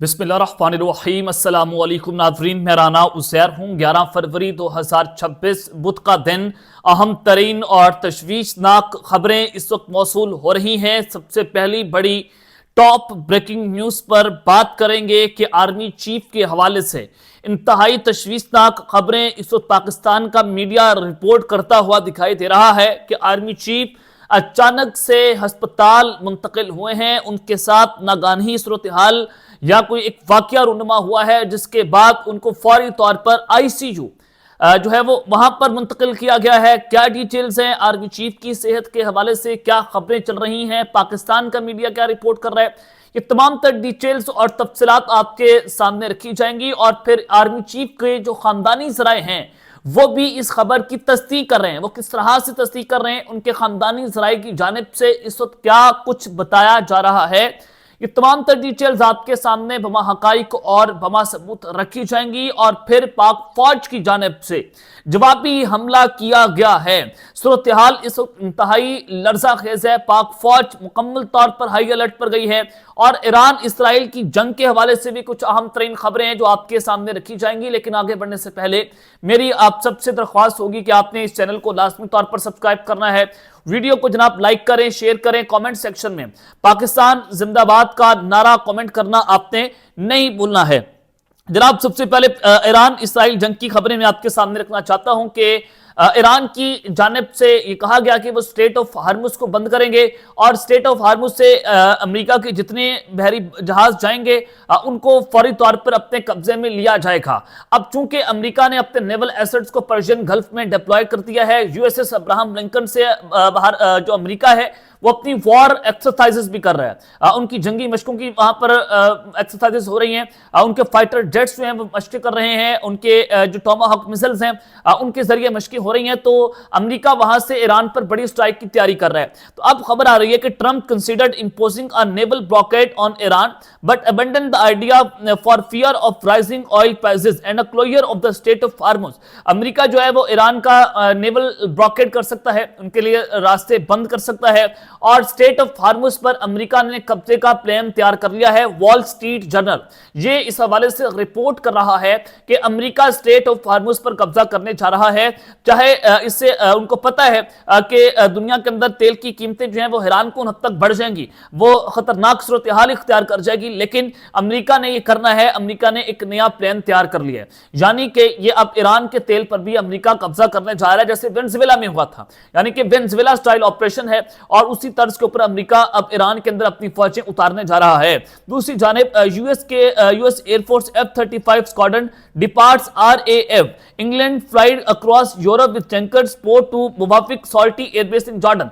बिस्मिल्लाहिर्रहमानिर्रहीम। अस्सलाम वालेकुम नाज़रीन, मैं राना उसैर हूँ। 11 फरवरी 2026 बुध का दिन। अहम तरीन और तशवीशनाक खबरें इस वक्त मौसूल हो रही हैं। सबसे पहली बड़ी टॉप ब्रेकिंग न्यूज़ पर बात करेंगे कि आर्मी चीफ के हवाले से इंतहाई तशवीशनाक खबरें इस वक्त पाकिस्तान का मीडिया रिपोर्ट करता हुआ दिखाई दे रहा है कि आर्मी चीफ अचानक से अस्पताल मुंतकिल हुए हैं। उनके साथ नागानी सूरत हाल या कोई एक वाकया रूनुमा हुआ है, जिसके बाद उनको फौरी तौर पर आईसीयू जो है वो वहां पर मुंतकिल किया गया है। क्या डिटेल्स हैं आर्मी चीफ की सेहत के हवाले से, क्या खबरें चल रही हैं, पाकिस्तान का मीडिया क्या रिपोर्ट कर रहा है, ये तमाम तर डिटेल्स और तफसीलात आपके सामने रखी जाएंगी। और फिर आर्मी चीफ के जो खानदानी ज़राए हैं वो भी इस खबर की तस्दीक कर रहे हैं। वो किस तरह से तस्दीक कर रहे हैं, उनके खानदानी ज़राए की जानिब से इस वक्त क्या कुछ बताया जा रहा है, ये तमाम तर डिटेल्स आपके सामने बमा हकाइक और बमा सबूत रखी जाएंगी। और फिर पाक फौज की जानिब से जवाबी हमला किया गया है। सूरत हाल इस वक्त इंतहाई लर्जा खेज है। पाक फौज मुकम्मल तौर पर हाई अलर्ट पर गई है। और ईरान इसराइल की जंग के हवाले से भी कुछ अहम तरीन खबरें हैं जो आपके सामने रखी जाएंगी। लेकिन आगे बढ़ने से पहले मेरी आप सबसे दरख्वास्त होगी कि आपने इस चैनल को लाजमी तौर पर सब्सक्राइब करना है। वीडियो को जनाब लाइक करें, शेयर करें, कमेंट सेक्शन में पाकिस्तान जिंदाबाद का नारा कमेंट करना आपने नहीं भूलना है। जनाब सबसे पहले ईरान इसराइल जंग की खबरें मैं आपके सामने रखना चाहता हूं कि ईरान की जानिब से ये कहा गया कि वो स्ट्रेट ऑफ हार्मुज को बंद करेंगे और स्ट्रेट ऑफ हार्मुज से अमेरिका के जितने बहरी जहाज जाएंगे उनको फौरी तौर पर अपने कब्जे में लिया जाएगा। अब चूंकि अमेरिका ने अपने नेवल एसेट्स को पर्शियन गल्फ में डिप्लॉय कर दिया है, यूएसएस अब्राहम लिंकन से बाहर जो अमेरिका है वो अपनी वॉर एक्सरसाइजेस भी कर रहा है। उनकी जंगी मशकों की वहां पर एक्सरसाइजेस हो रही हैं। उनके फाइटर जेट्स जो हैं वो मशकें कर रहे हैं। उनके जो टोमाहॉक मिसाइल्स हैं उनके जरिए मशकें हो रही हैं। तो अमेरिका वहां से ईरान पर बड़ी स्ट्राइक की तैयारी कर रहा है। तो अब खबर आ रही है कि Trump considered imposing a naval blockade on Iran but abandon the idea for fear of rising oil prices and a closure of the strait of Hormuz. America जो है वो ईरान का नेवल ब्लॉकेड कर सकता है, उनके लिए रास्ते बंद कर सकता है। और स्टेट ऑफ हार्मुज पर अमेरिका ने कब्जे का प्लान तैयार कर लिया है। वॉल स्ट्रीट जर्नल ये इस हवाले से रिपोर्ट कर रहा है कि अमेरिका स्टेट ऑफ हार्मुज पर कब्जा करने जा रहा है। चाहे इससे उनको पता है कि दुनिया के अंदर तेल की कीमतें जो हैं वो हैरान कुन हद तक बढ़ जाएंगी, वो खतरनाक सूरत हाल इख्तियार कर जाएगी, लेकिन अमेरिका ने ये करना है। अमेरिका ने एक नया प्लान तैयार कर लिया है, यानी कि ये अब ईरान के तेल पर भी अमेरिका कब्जा करने जा रहा है, जैसे वेनेजुएला में हुआ था। यानी कि वेनेजुएला स्टाइल ऑपरेशन है और उसी तर्ज के ऊपर अमेरिका अब ईरान के अंदर अपनी फौजें उतारने जा रहा है। दूसरी जानिब US air force F-35 squadron departs RAF England flied across Europe with tankers port to Muwaffaq Salti airbase in Jordan.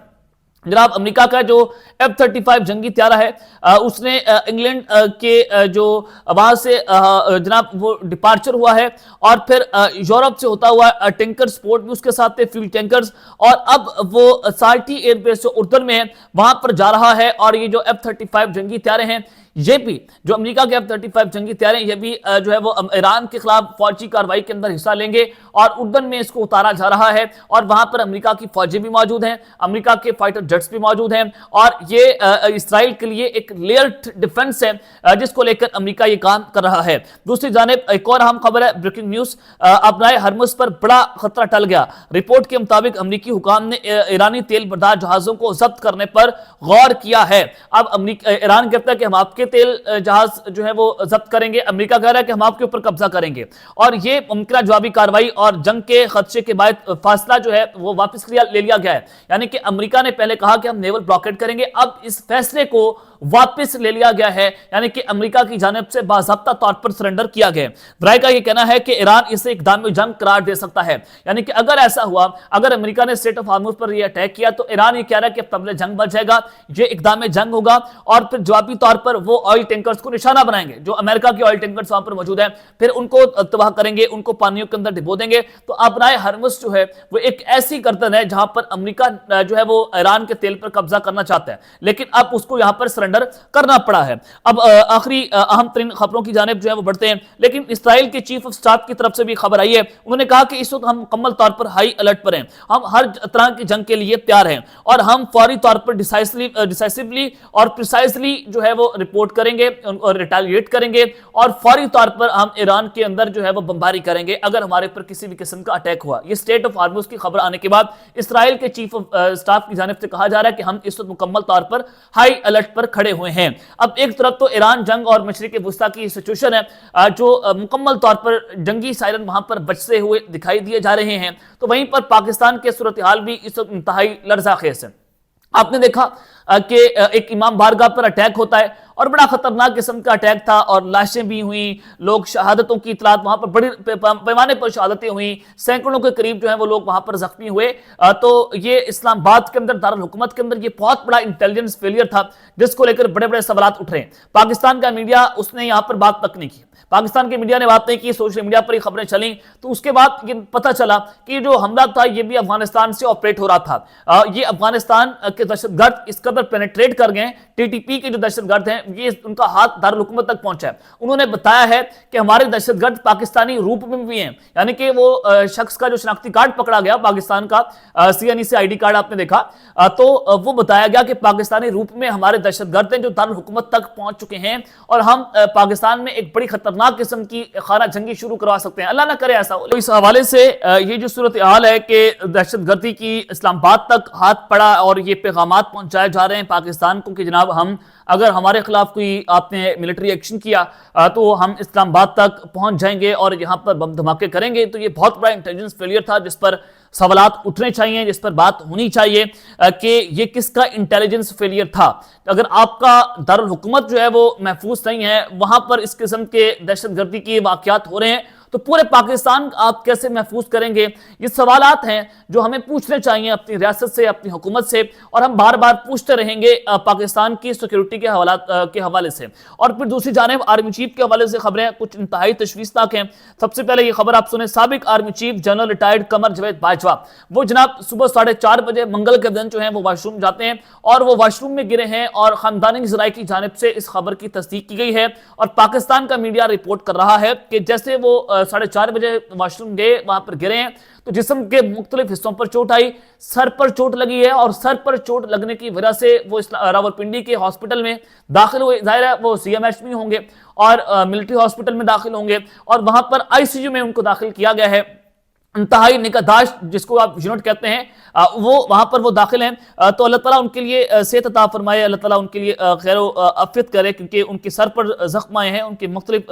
जनाब अमेरिका का जो F-35 जंगी त्यारा है उसने इंग्लैंड के जो वहां से जनाब वो डिपार्चर हुआ है और फिर यूरोप से होता हुआ टैंकर स्पोर्ट भी उसके साथ थे, फ्यूल टैंकर्स, और अब वो साल्टी एयरबेस जो उर्दन में है वहां पर जा रहा है। और ये जो F-35 जंगी त्यारे हैं ये भी जो अमेरिका के F-35 जंगी त्यारे ये भी जो है वो ईरान के खिलाफ फौजी कार्रवाई के अंदर हिस्सा लेंगे और उर्दन में इसको उतारा जा रहा है। और वहां पर अमेरिका की फौजें भी मौजूद हैं, अमेरिका के फाइटर जेट्स भी मौजूद हैं और ये इसराइल के लिए एक लेयर्ड डिफेंस है जिसको लेकर अमेरिका ये काम कर रहा है। दूसरी जानिब एक और अहम खबर है, ब्रेकिंग न्यूज, अपनाए हरमुज पर बड़ा खतरा टल गया। रिपोर्ट के मुताबिक अमेरिकी हुकाम ने ईरानी तेल बर्दार जहाजों को जब्त करने पर गौर किया है। अब ईरान कहता है कि हम आपके तेल जहाज जो है वो जब्त करेंगे, अमेरिका कह रहा है कि हम आपके ऊपर कब्जा करेंगे। और ये मुमकिन जवाबी कार्रवाई और जंग के खदशे के बाद फासला जो है वो वापस ले लिया गया है। यानी कि अमेरिका ने पहले कहा कि हम नेवल ब्लॉकेड करेंगे, अब इस फैसले को वापस ले लिया गया है, यानी कि अमेरिका की जानिब से बाज़ाब्ता तौर पर सरेंडर किया गया। ब्राय का यह कहना है कि ईरान इसे इक़दाम जंग करार दे सकता है। यानी कि अगर ऐसा हुआ, अगर अमेरिका ने स्ट्रेट ऑफ हार्मुज पर यह अटैक किया तो ईरान ये कह रहा है कि अब तबले जंग बढ़ जाएगा, ये इक़दाम जंग होगा और फिर जवाबी तौर पर वो ऑयल टैंकर्स को निशाना बनाएंगे, जो अमेरिका के ऑयल टैंकर्स वहां पर मौजूद हैं, फिर उनको तबाह करेंगे, उनको पानियों के अंदर डिबो देंगे। तो अपनाए हरमुज जो है वो एक ऐसी गर्दन है जहां पर अमेरिका जो है वो ईरान के तेल पर कब्जा करना चाहता है, लेकिन अब उसको यहां पर सरेंडर करना पड़ा है। अब आखिरी अहम तरीन खबरों की जानिब जो है वो बढ़ते हैं, लेकिन इसराइल के चीफ ऑफ स्टाफ की तरफ से भी खबर आई है। उन्होंने कहा कि इस वक्त हम मुकम्मल तौर पर हाई अलर्ट पर हैं, हम हर तरह की जंग के लिए तैयार हैं और हम फौरी तौर पर डिसाइसिवली और प्रिसाइसली जो है वो रिपोर्ट رپورٹ کریں گے اور ریٹیلیٹ کریں گے اور فوری طور پر ہم ایران کے اندر جو ہے وہ بمباری کریں گے اگر ہمارے پر کسی بھی قسم کا اٹیک ہوا. یہ اسٹیٹ آف ہارموز کی خبر آنے کے بعد اسرائیل کے چیف آف سٹاف کی جانب سے کہا جا رہا ہے کہ ہم اس وقت مکمل طور پر ہائی الرٹ پر کھڑے ہوئے ہیں. اب ایک طرف تو ایران جنگ اور مشرق وسطیٰ کی سچویشن ہے جو مکمل طور پر جنگی سائرن وہاں پر بچتے ہوئے دکھائی دیے جا رہے ہیں, تو وہیں پر پاکستان کے صورتحال بھی اس وقت انتہائی لرزہ خیز ہے. آپ نے دیکھا کہ ایک امام بارگاہ پر اٹیک ہوتا ہے اور بڑا خطرناک قسم کا اٹیک تھا اور لاشیں بھی ہوئیں, لوگ شہادتوں کی اطلاعات وہاں پر بڑی پیمانے پر شہادتیں ہوئیں, سینکڑوں کے قریب جو ہیں وہ لوگ وہاں پر زخمی ہوئے. تو یہ اسلام آباد کے اندر دارالحکومت کے اندر یہ بہت بڑا انٹیلیجنس فیلئر تھا جس کو لے کر بڑے بڑے سوالات اٹھ رہے ہیں. پاکستان کا میڈیا اس نے یہاں پر بات تک نہیں کی, پاکستان کے میڈیا نے بات نہیں کی, سوشل میڈیا پر ہی خبریں چلیں تو اس کے بعد یہ پتہ چلا کہ جو حملہ تھا یہ بھی افغانستان سے آپریٹ ہو رہا تھا. یہ افغانستان کے دہشت گرد اس قدر پینیٹریٹ کر گئے, ٹی ٹی پی کے جو دہشت گرد ہیں یہ ان کا ہاتھ دارالحکومت تک پہنچا ہے. انہوں نے بتایا ہے کہ ہمارے دہشت گرد پاکستانی روپ میں بھی ہیں, یعنی کہ وہ شخص کا جو شناختی کارڈ پکڑا گیا پاکستان کا سی این ای سے آئی ڈی کارڈ آپ نے دیکھا, تو وہ بتایا گیا کہ پاکستانی روپ میں ہمارے دہشت گرد ہیں جو دارالحکومت تک پہنچ چکے ہیں اور ہم پاکستان میں ایک بڑی خطرناک قسم کی خانہ جنگی شروع کروا سکتے ہیں. اللہ نہ کرے ایسا ہو. اس حوالے سے یہ جو صورتحال ہے کہ دہشت گردی کی اسلام آباد تک ہاتھ پڑا اور یہ پیغامات پہنچائے جا رہے ہیں پاکستان کو کہ جناب ہم اگر ہمارے خلاف کوئی آپ نے ملٹری ایکشن کیا تو ہم اسلام آباد تک پہنچ جائیں گے اور یہاں پر بم دھماکے کریں گے. تو یہ بہت بڑا انٹیلیجنس فیلئر تھا جس پر سوالات اٹھنے چاہیے, جس پر بات ہونی چاہیے کہ یہ کس کا انٹیلیجنس فیلئر تھا. اگر آپ کا دارالحکومت جو ہے وہ محفوظ نہیں ہے, وہاں پر اس قسم کے دہشت گردی کی واقعات ہو رہے ہیں, تو پورے پاکستان آپ کیسے محفوظ کریں گے؟ یہ سوالات ہیں جو ہمیں پوچھنے چاہیے اپنی ریاست سے, اپنی حکومت سے, اور ہم بار بار پوچھتے رہیں گے پاکستان کی سیکیورٹی کے حوالے سے. اور پھر دوسری جانب آرمی چیف کے حوالے سے خبریں کچھ انتہائی تشویشناک ہیں. سب سے پہلے یہ خبر آپ سنیں, سابق army chief general retired Qamar Javed Bajwa, وہ جناب صبح 4:30 بجے منگل کے دن جو ہیں وہ واش روم جاتے ہیں اور وہ واش روم میں گرے ہیں, اور خاندانی ذرائع کی جانب سے اس خبر کی تصدیق کی گئی ہے. اور پاکستان کا میڈیا رپورٹ کر رہا ہے کہ جیسے وہ 4:30 بجے واش روم گئے, وہاں پر گرے ہیں, تو جسم کے مختلف حصوں پر چوٹ آئی, سر پر چوٹ لگی ہے, اور سر پر چوٹ لگنے کی وجہ سے وہ راولپنڈی کے ہاسپٹل میں داخل ہوئے. ظاہر ہے وہ سی ایم ایچ میں ہوں گے اور ملٹری ہاسپٹل میں داخل ہوں گے, اور وہاں پر آئی سی یو میں ان کو داخل کیا گیا ہے. انتہائی نگہداشت جس کو آپ یونٹ کہتے ہیں وہ وہاں پر وہ داخل ہیں. تو اللہ تعالیٰ ان کے لیے صحت عطا فرمائے, اللہ تعالیٰ ان کے لیے خیر و عافیت کرے, کیونکہ ان کے سر پر زخم آئے ہیں, ان کے مختلف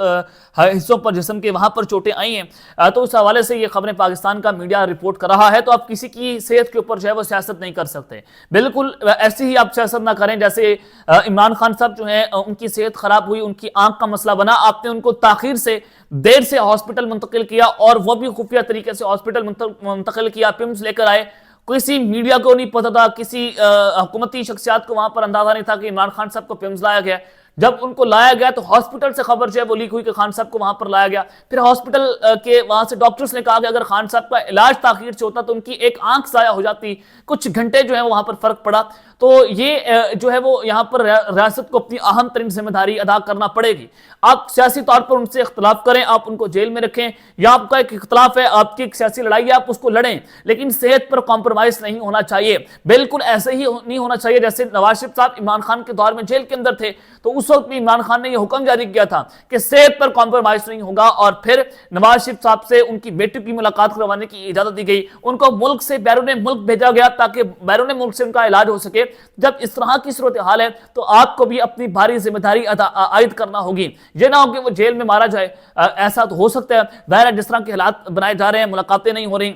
حصوں پر جسم کے وہاں پر چوٹیں آئی ہیں. تو اس حوالے سے یہ خبریں پاکستان کا میڈیا رپورٹ کر رہا ہے. تو آپ کسی کی صحت کے اوپر جو ہے وہ سیاست نہیں کر سکتے, بالکل ایسی ہی آپ سیاست نہ کریں جیسے عمران خان صاحب جو ہیں ان کی صحت خراب ہوئی, ان کی آنکھ کا مسئلہ بنا, آپ نے ان کو تاخیر سے دیر سے ہاسپٹل منتقل کیا اور وہ بھی خفیہ طریقے سے ہاسپٹل منتقل کیا, پمز لے کر آئے. کسی میڈیا کو نہیں پتا تھا, کسی حکومتی شخصیات کو وہاں پر اندازہ نہیں تھا کہ عمران خان صاحب کو پمز لایا گیا. جب ان کو لایا گیا تو ہاسپٹل سے خبر جو ہے وہ لیک ہوئی کہ خان صاحب کو وہاں پر لایا گیا. پھر ہاسپٹل کے وہاں سے ڈاکٹرز نے کہا کہ اگر خان صاحب کا علاج تاخیر سے ہوتا تو ان کی ایک آنکھ ضائع ہو جاتی, کچھ گھنٹے جو ہے وہاں پر فرق پڑا. تو یہ جو ہے وہ یہاں پر ریاست کو اپنی اہم ترین ذمہ داری ادا کرنا پڑے گی. آپ سیاسی طور پر ان سے اختلاف کریں, آپ ان کو جیل میں رکھیں, یا آپ کا ایک اختلاف ہے, آپ کی ایک سیاسی لڑائی ہے, آپ اس کو لڑیں, لیکن صحت پر کمپرومائز نہیں ہونا چاہیے. بالکل ایسے ہی نہیں ہونا چاہیے جیسے نواز شریف صاحب عمران خان کے دور میں جیل کے اندر تھے, تو اس وقت بھی عمران خان نے یہ حکم جاری کیا تھا کہ صحت پر کمپرومائز نہیں ہوگا, اور پھر نواز شریف صاحب سے ان کی بیٹی کی ملاقات کروانے کی اجازت دی گئی, ان کو ملک سے بیرون ملک بھیجا گیا تاکہ بیرون ملک سے ان کا علاج ہو سکے. جب اس طرح کی صورتحال ہے تو آپ کو بھی اپنی بھاری ذمہ داری عائد کرنا ہوگی. یہ نہ ہو کہ وہ جیل میں مارا جائے, ایسا تو ہو سکتا ہے. ظاہر ہے جس طرح کے حالات بنائے جا رہے ہیں, ملاقاتیں نہیں ہو رہی,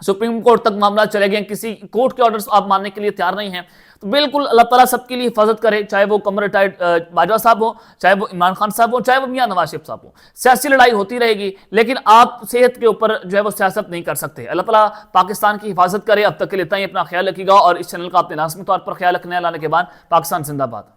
سپریم کورٹ تک معاملہ چلے گئے, کسی کورٹ کے آرڈرز آپ ماننے کے لیے تیار نہیں ہیں. تو بالکل اللہ تعالیٰ سب کے لیے حفاظت کرے, چاہے وہ قمر ریٹائرڈ باجوہ صاحب ہو, چاہے وہ عمران خان صاحب ہو, چاہے وہ میاں نواز شریف صاحب ہو. سیاسی لڑائی ہوتی رہے گی, لیکن آپ صحت کے اوپر جو ہے وہ سیاست نہیں کر سکتے. اللہ تعالیٰ پاکستان کی حفاظت کرے. اب تک کے لیے اتنا ہی, اپنا خیال رکھیے گا, اور اس چینل کا اپنے لازمی طور پر خیال رکھنے لانے کے بعد پاکستان زندہ باد.